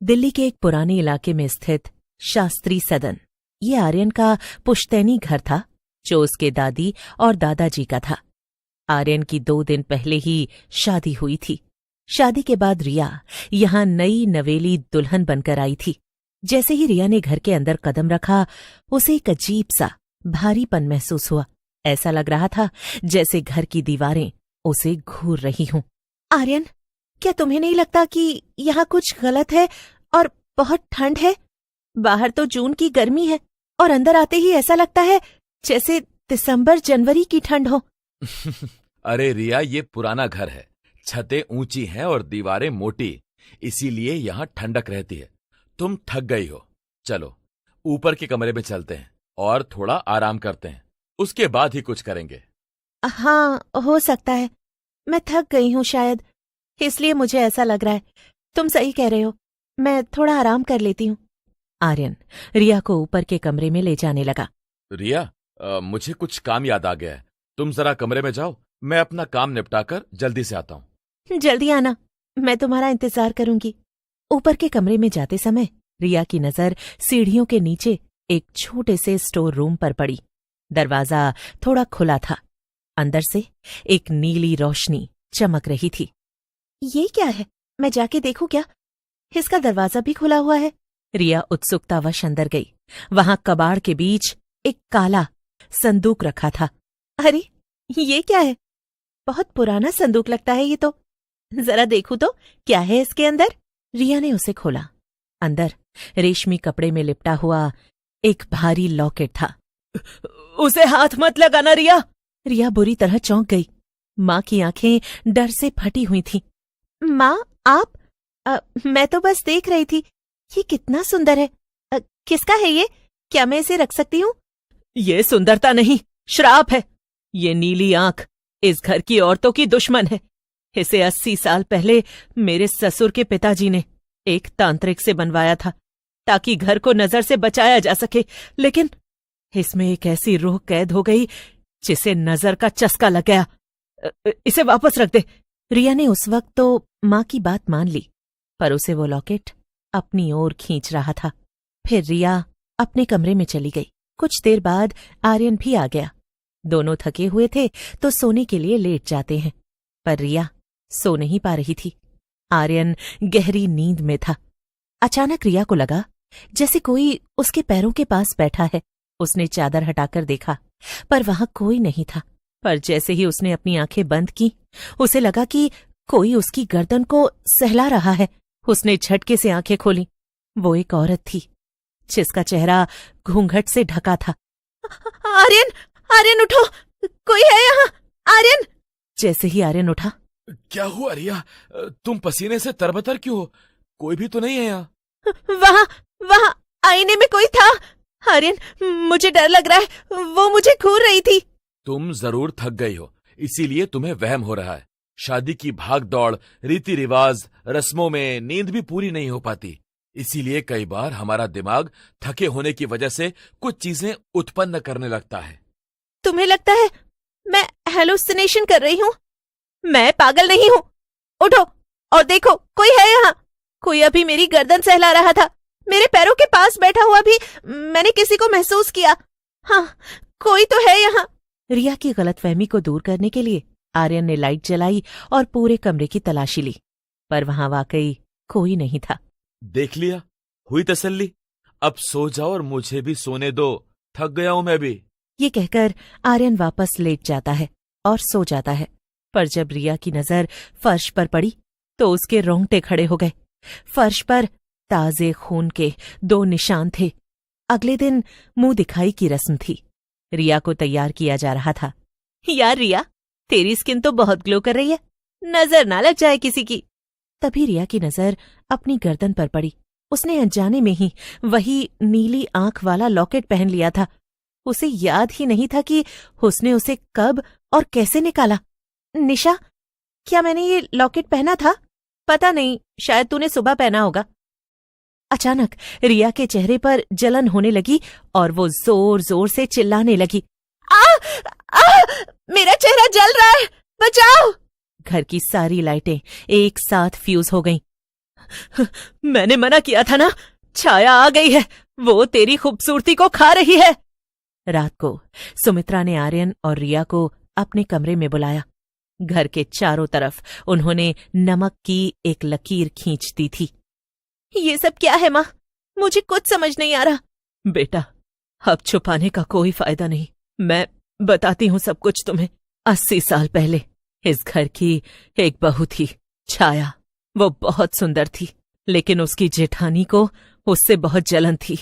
दिल्ली के एक पुराने इलाके में स्थित शास्त्री सदन, ये आर्यन का पुश्तैनी घर था जो उसके दादी और दादाजी का था। आर्यन की 2 दिन पहले ही शादी हुई थी। शादी के बाद रिया यहाँ नई नवेली दुल्हन बनकर आई थी। जैसे ही रिया ने घर के अंदर कदम रखा, उसे एक अजीब सा भारीपन महसूस हुआ। ऐसा लग रहा था जैसे घर की दीवारें उसे घूर रही हों। आर्यन, क्या तुम्हें नहीं लगता कि यहाँ कुछ गलत है और बहुत ठंड है? बाहर तो जून की गर्मी है और अंदर आते ही ऐसा लगता है जैसे दिसंबर जनवरी की ठंड हो। अरे रिया, ये पुराना घर है, छतें ऊंची हैं और दीवारें मोटी, इसीलिए यहाँ ठंडक रहती है। तुम थक गई हो, चलो ऊपर के कमरे में चलते हैं और थोड़ा आराम करते हैं, उसके बाद ही कुछ करेंगे। हाँ, हो सकता है। मैं थक गई हूँ शायद, इसलिए मुझे ऐसा लग रहा है। तुम सही कह रहे हो, मैं थोड़ा आराम कर लेती हूँ। आर्यन रिया को ऊपर के कमरे में ले जाने लगा। रिया, मुझे कुछ काम याद आ गया है, तुम जरा कमरे में जाओ, मैं अपना काम निपटाकर जल्दी से आता हूँ। जल्दी आना, मैं तुम्हारा इंतजार करूंगी। ऊपर के कमरे में जाते समय रिया की नजर सीढ़ियों के नीचे एक छोटे से स्टोर रूम पर पड़ी। दरवाजा थोड़ा खुला था, अंदर से एक नीली रोशनी चमक रही थी। ये क्या है? मैं जाके देखूं क्या? इसका दरवाजा भी खुला हुआ है। रिया उत्सुकतावश अंदर गई। वहां कबाड़ के बीच एक काला संदूक रखा था। अरे, ये क्या है? बहुत पुराना संदूक लगता है ये तो। जरा देखूं तो क्या है इसके अंदर। रिया ने उसे खोला। अंदर रेशमी कपड़े में लिपटा हुआ एक भारी लॉकेट था। उसे हाथ मत लगाना रिया। रिया बुरी तरह चौंक गई। माँ की आंखें डर से फटी हुई थीं। माँ, आप? मैं तो बस देख रही थी। ये कितना सुंदर है। किसका है ये? क्या मैं इसे रख सकती हूँ? ये सुंदरता नहीं, श्राप है। ये नीली आंख इस घर की औरतों की दुश्मन है। इसे 80 साल पहले मेरे ससुर के पिताजी ने एक तांत्रिक से बनवाया था ताकि घर को नजर से बचाया जा सके, लेकिन इसमें एक ऐसी रूह कैद हो गई जिसे नजर का चस्का लग गया। इसे वापस रख दे। रिया ने उस वक्त तो माँ की बात मान ली, पर उसे वो लॉकेट अपनी ओर खींच रहा था। फिर रिया अपने कमरे में चली गई। कुछ देर बाद आर्यन भी आ गया। दोनों थके हुए थे तो सोने के लिए लेट जाते हैं, पर रिया सो नहीं पा रही थी। आर्यन गहरी नींद में था। अचानक रिया को लगा जैसे कोई उसके पैरों के पास बैठा है। उसने चादर हटाकर देखा, पर वहां कोई नहीं था। पर जैसे ही उसने अपनी आंखें बंद की, उसे लगा कि कोई उसकी गर्दन को सहला रहा है। उसने झटके से आंखें खोली। वो एक औरत थी जिसका चेहरा घूंघट से ढका था। आर्यन, आर्यन उठो, कोई है यहाँ? आर्यन! जैसे ही आर्यन उठा, क्या हुआ रिया? तुम पसीने से तरबतर क्यों हो? कोई भी तो नहीं है यहाँ? वहाँ आईने में कोई था। आर्यन, मुझे डर लग रहा है, वो मुझे घूर रही थी। तुम जरूर थक गई हो, इसीलिए तुम्हें वहम हो रहा है। शादी की भाग दौड़, रीति रिवाज, रस्मों में नींद भी पूरी नहीं हो पाती, इसीलिए कई बार हमारा दिमाग थके होने की वजह से कुछ चीजें उत्पन्न करने लगता है। तुम्हें लगता है मैं हेलुसिनेशन कर रही हूँ? मैं पागल नहीं हूँ। उठो और देखो, कोई है यहाँ। कोई अभी मेरी गर्दन सहला रहा था। मेरे पैरों के पास बैठा हुआ भी मैंने किसी को महसूस किया। हाँ, कोई तो है यहाँ। रिया की गलतफहमी को दूर करने के लिए आर्यन ने लाइट जलाई और पूरे कमरे की तलाशी ली, पर वहां वाकई कोई नहीं था। देख लिया, हुई तसल्ली। अब सो जाओ और मुझे भी सोने दो, थक गया हूं मैं भी। ये कहकर आर्यन वापस लेट जाता है और सो जाता है। पर जब रिया की नजर फर्श पर पड़ी तो उसके रोंगटे खड़े हो गए। फर्श पर ताजे खून के 2 निशान थे। अगले दिन मुंह दिखाई की रस्म थी। रिया को तैयार किया जा रहा था। यार रिया, तेरी स्किन तो बहुत ग्लो कर रही है, नजर ना लग जाए किसी की। तभी रिया की नजर अपनी गर्दन पर पड़ी। उसने अनजाने में ही वही नीली आंख वाला लॉकेट पहन लिया था। उसे याद ही नहीं था कि उसने उसे कब और कैसे निकाला। निशा, क्या मैंने ये लॉकेट पहना था? पता नहीं, शायद तूने सुबह पहना होगा। अचानक रिया के चेहरे पर जलन होने लगी और वो जोर जोर से चिल्लाने लगी। मेरा चेहरा जल रहा है, बचाओ! घर की सारी लाइटें एक साथ फ्यूज हो गईं। मैंने मना किया था ना, छाया आ गई है, वो तेरी खूबसूरती को खा रही है। रात को सुमित्रा ने आर्यन और रिया को अपने कमरे में बुलाया। घर के चारों तरफ उन्होंने नमक की एक लकीर खींच दी थी। ये सब क्या है माँ? मुझे कुछ समझ नहीं आ रहा। बेटा, अब छुपाने का कोई फायदा नहीं, मैं बताती हूँ सब कुछ तुम्हें। 80 साल पहले इस घर की एक बहू थी, छाया। वो बहुत सुंदर थी, लेकिन उसकी जेठानी को उससे बहुत जलन थी।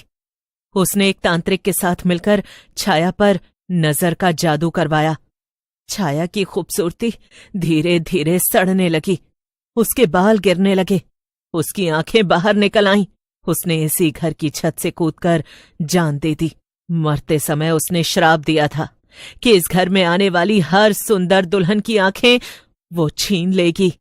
उसने एक तांत्रिक के साथ मिलकर छाया पर नजर का जादू करवाया। छाया की खूबसूरती धीरे धीरे सड़ने लगी, उसके बाल गिरने लगे, उसकी आंखें बाहर निकल आईं। उसने इसी घर की छत से कूदकर जान दे दी। मरते समय उसने श्राप दिया था कि इस घर में आने वाली हर सुंदर दुल्हन की आंखें वो छीन लेगी।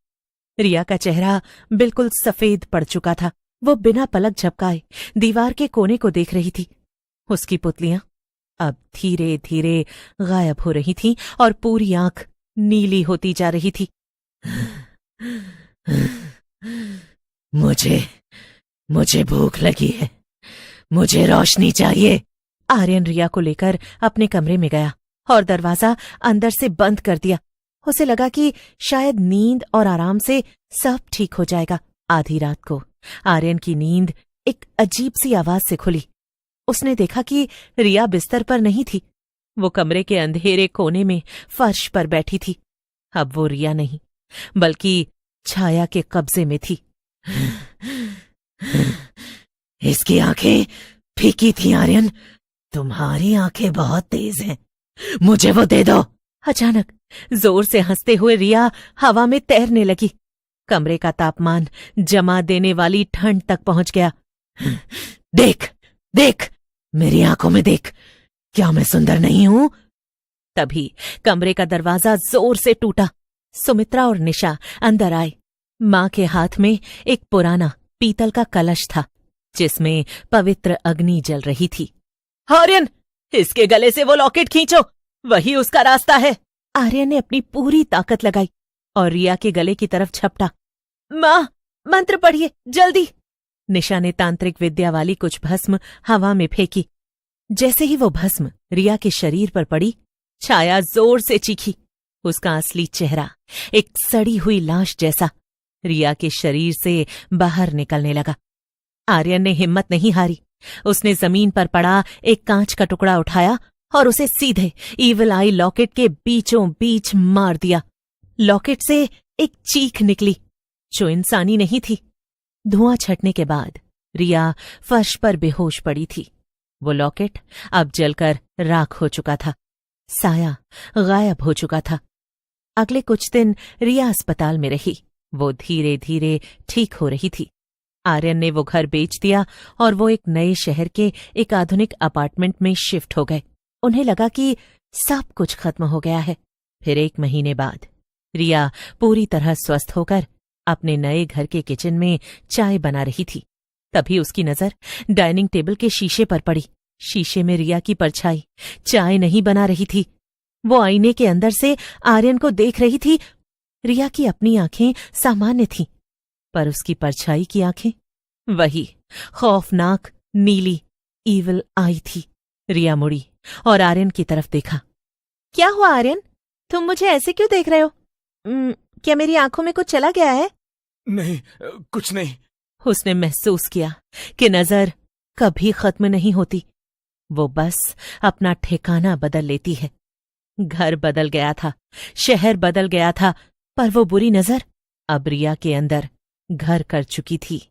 रिया का चेहरा बिल्कुल सफेद पड़ चुका था। वो बिना पलक झपकाए दीवार के कोने को देख रही थी। उसकी पुतलियां अब धीरे धीरे गायब हो रही थीं और पूरी आंख नीली होती जा रही थी। मुझे भूख लगी है, मुझे रोशनी चाहिए। आर्यन रिया को लेकर अपने कमरे में गया और दरवाजा अंदर से बंद कर दिया। उसे लगा कि शायद नींद और आराम से सब ठीक हो जाएगा। आधी रात को आर्यन की नींद एक अजीब सी आवाज से खुली। उसने देखा कि रिया बिस्तर पर नहीं थी, वो कमरे के अंधेरे कोने में फर्श पर बैठी थी। अब वो रिया नहीं, बल्कि छाया के कब्जे में थी। इसकी आंखें फीकी थी आर्यन, तुम्हारी आंखें बहुत तेज हैं, मुझे वो दे दो। अचानक जोर से हंसते हुए रिया हवा में तैरने लगी। कमरे का तापमान जमा देने वाली ठंड तक पहुंच गया। देख देख, मेरी आंखों में देख, क्या मैं सुंदर नहीं हूं? तभी कमरे का दरवाजा जोर से टूटा। सुमित्रा और निशा अंदर आए। मां के हाथ में एक पुराना पीतल का कलश था, जिसमें पवित्र अग्नि जल रही थी। आर्यन, इसके गले से वो लॉकेट खींचो, वही उसका रास्ता है। आर्यन ने अपनी पूरी ताकत लगाई और रिया के गले की तरफ झपटा। मां, मंत्र पढ़िए जल्दी। निशा ने तांत्रिक विद्या वाली कुछ भस्म हवा में फेंकी। जैसे ही वो भस्म रिया के शरीर पर पड़ी, छाया जोर से चीखी। उसका असली चेहरा एक सड़ी हुई लाश जैसा रिया के शरीर से बाहर निकलने लगा। आर्यन ने हिम्मत नहीं हारी। उसने जमीन पर पड़ा एक कांच का टुकड़ा उठाया और उसे सीधे ईविल आई लॉकेट के बीचों बीच मार दिया। लॉकेट से एक चीख निकली जो इंसानी नहीं थी। धुआं छटने के बाद रिया फर्श पर बेहोश पड़ी थी। वो लॉकेट अब जलकर राख हो चुका था, साया गायब हो चुका था। अगले कुछ दिन रिया अस्पताल में रही। वो धीरे धीरे ठीक हो रही थी। आर्यन ने वो घर बेच दिया और वो एक नए शहर के एक आधुनिक अपार्टमेंट में शिफ्ट हो गए। उन्हें लगा कि सब कुछ खत्म हो गया है। फिर 1 महीने बाद रिया पूरी तरह स्वस्थ होकर अपने नए घर के किचन में चाय बना रही थी। तभी उसकी नजर डाइनिंग टेबल के शीशे पर पड़ी। शीशे में रिया की परछाई चाय नहीं बना रही थी। वो आईने के अंदर से आर्यन को देख रही थी। रिया की अपनी आंखें सामान्य थीं, पर उसकी परछाई की आंखें वही खौफनाक नीली ईविल आई थी। रिया मुड़ी और आर्यन की तरफ देखा। क्या हुआ आर्यन, तुम मुझे ऐसे क्यों देख रहे हो? क्या मेरी आंखों में कुछ चला गया है? नहीं, कुछ नहीं। उसने महसूस किया कि नजर कभी खत्म नहीं होती, वो बस अपना ठिकाना बदल लेती है। घर बदल गया था, शहर बदल गया था, पर वो बुरी नजर अब रिया के अंदर घर कर चुकी थी।